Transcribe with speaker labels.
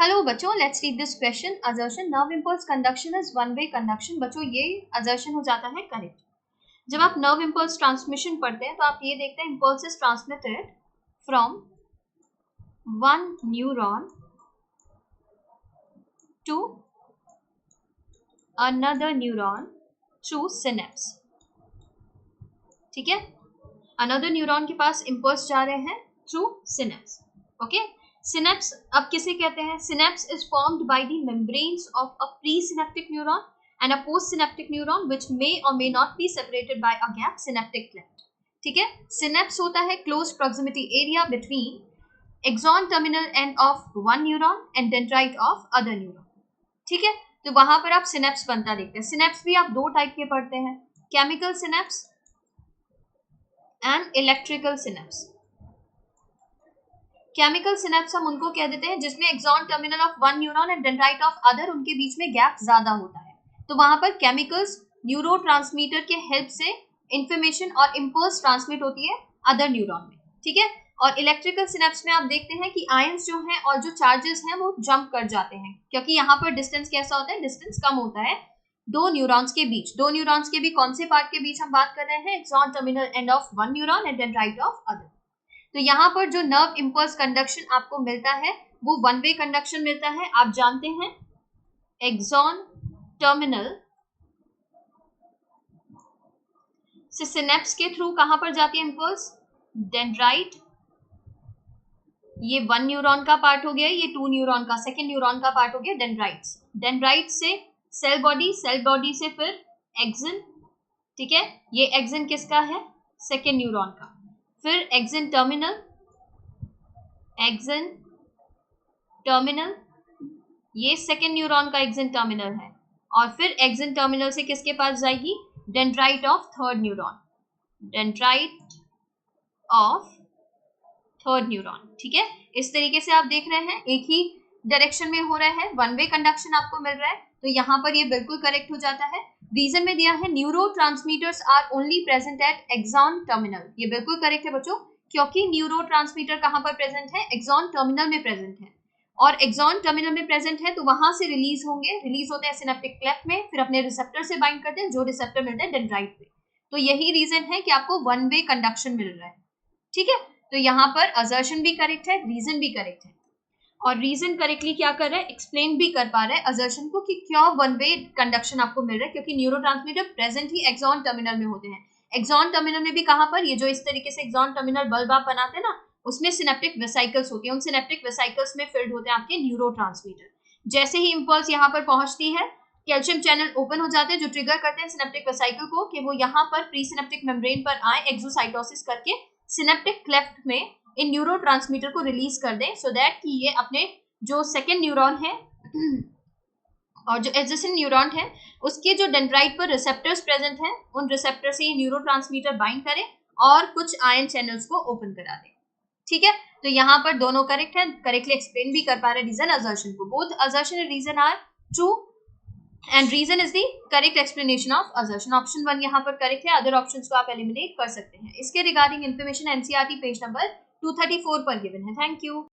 Speaker 1: Hello बच्चों, let's read this question. Assertion nerve impulse conduction is one way conduction. बच्चों ये assertion हो जाता है करेक्ट. जब आप नर्व इम्पल्स ट्रांसमिशन पढ़ते हैं तो आप ये देखते हैं impulse is transmitted from one neuron to another neuron through synapse. ठीक है, अनदर न्यूरॉन के पास इम्पल्स जा रहे हैं थ्रू सिनेप्स. ओके, सिनेप्स अब किसे कहते हैं? Synapse is formed by the membranes of a pre-synaptic neuron and a post-synaptic neuron which may or may not be separated by a gap synaptic cleft. ठीक है, synapse होता है close proximity area between axon terminal end of one neuron and dendrite of other neuron. ठीक है, तो वहां पर आप synapse बनता देखते हैं. synapse भी आप दो टाइप के पढ़ते हैं, chemical synapse and electrical synapse. Chemical synapse हम उनको कह देते हैं जिसमें axon terminal of one neuron and dendrite of other, उनके बीच में गैप ज्यादा होता है. तो वहां पर केमिकल्स न्यूरोट्रांसमीटर के हेल्प से इंफॉर्मेशन और इंपल्स ट्रांसमिट होती है अदर न्यूरॉन में. ठीक है, और इलेक्ट्रिकल सिनेप्स में आप देखते हैं कि आयंस जो हैं और जो चार्जेस हैं वो जंप कर जाते हैं, क्योंकि यहाँ पर डिस्टेंस कैसा होता है? डिस्टेंस कम होता है दो न्यूरॉन्स के बीच. दो न्यूरॉन्स के भी कौन से पार्ट के बीच हम बात कर रहे हैं? Axon terminal end of one neuron and dendrite of other. तो यहाँ पर जो नर्व इम्पल्स कंडक्शन आपको मिलता है वो वन वे कंडक्शन मिलता है. आप जानते हैं एक्सॉन टर्मिनल से सिनेप्स के थ्रू कहां पर जाती है इम्पल्स? डेंड्राइट. ये वन न्यूरॉन का पार्ट हो गया, ये टू न्यूरॉन का, सेकेंड न्यूरॉन का पार्ट हो गया डेंड्राइट्स. डेंड्राइट से सेल बॉडी, सेल बॉडी से फिर एक्सिन. ठीक है, ये एक्सिन किसका है? सेकेंड न्यूरॉन का. फिर एक्सिन टर्मिनल, एक्सिन टर्मिनल ये सेकेंड न्यूरॉन का एक्सिन टर्मिनल है. और फिर एक्सिन टर्मिनल से किसके पास जाएगी? Dendrite of third neuron, dendrite of third neuron. ठीक है, इस तरीके से आप देख रहे हैं एक ही डायरेक्शन में हो रहा है, वन वे कंडक्शन आपको मिल रहा है. तो यहाँ पर ये बिल्कुल करेक्ट हो जाता है. रीजन में दिया है neurotransmitters are only present at axon terminal. ये बिल्कुल करेक्ट है बच्चों, क्योंकि न्यूरो ट्रांसमीटर कहाँ पर प्रेजेंट है? एक्सॉन टर्मिनल में प्रेजेंट है. और एक्सॉन टर्मिनल में प्रेजेंट है तो वहां से रिलीज होंगे, रिलीज होते हैं सिनेप्टिक क्लेफ्ट में, फिर अपने रिसेप्टर से बाइंड करते हैं, जो रिसेप्टर मिलते हैं डेंड्राइट पे. तो यही रीजन है कि आपको वन वे कंडक्शन मिल रहा है. ठीक है, तो यहाँ पर असर्शन भी करेक्ट है, रीजन भी करेक्ट है. और रीजन करेक्टली क्या कर रहा है? एक्सप्लेन भी कर पा रहा है असर्शन को कि क्यों वन वे कंडक्शन आपको मिल रहा है, क्योंकि न्यूरोट्रांसमीटर प्रेजेंट ही एक्सॉन टर्मिनल में होते हैं. एक्सॉन टर्मिनल में भी कहां पर? ये जो इस तरीके से एक्सॉन टर्मिनल बल्ब आप बनाते हैं ना, उसमें सिनेप्टिक वेसाइकल्स होती है. उन सिनेप्टिक वेसाइकल्स में फिल्ड होते हैं आपके न्यूरोट्रांसमीटर. जैसे ही इंपल्स यहाँ पर पहुंचती है, कैल्शियम चैनल ओपन हो जाते हैं जो ट्रिगर करते हैं सिनेप्टिक वेसाइकल को कि वो यहाँ पर प्री सिनेप्टिक मेम्ब्रेन पर आए, एक्सोसाइटोसिस करके सिनेप्टिक क्लेफ्ट में इन न्यूरोट्रांसमीटर को रिलीज कर दें, सो दैट कि ये अपने जो सेकेंड न्यूरॉन है और जो एडजेसेंट न्यूरॉन है उसके जो डेंड्राइट पर रिसेप्टर्स प्रेजेंट हैं, उन रिसेप्टर से ये न्यूरोट्रांसमीटर बाइंड करें और कुछ आयन चैनल्स को ओपन करा दें. ठीक है, तो यहाँ पर दोनों करेक्ट है, करेक्टली एक्सप्लेन भी कर पा रहे रीजन असर्शन को. Both assertion and reason are true and reason is the correct explanation of assertion. Option 1 यहाँ पर करेक्ट है, अदर ऑप्शंस को आप एलिमिनेट कर सकते हैं. इसके regarding information NCERT page number 234 पर गिवन है. Thank you.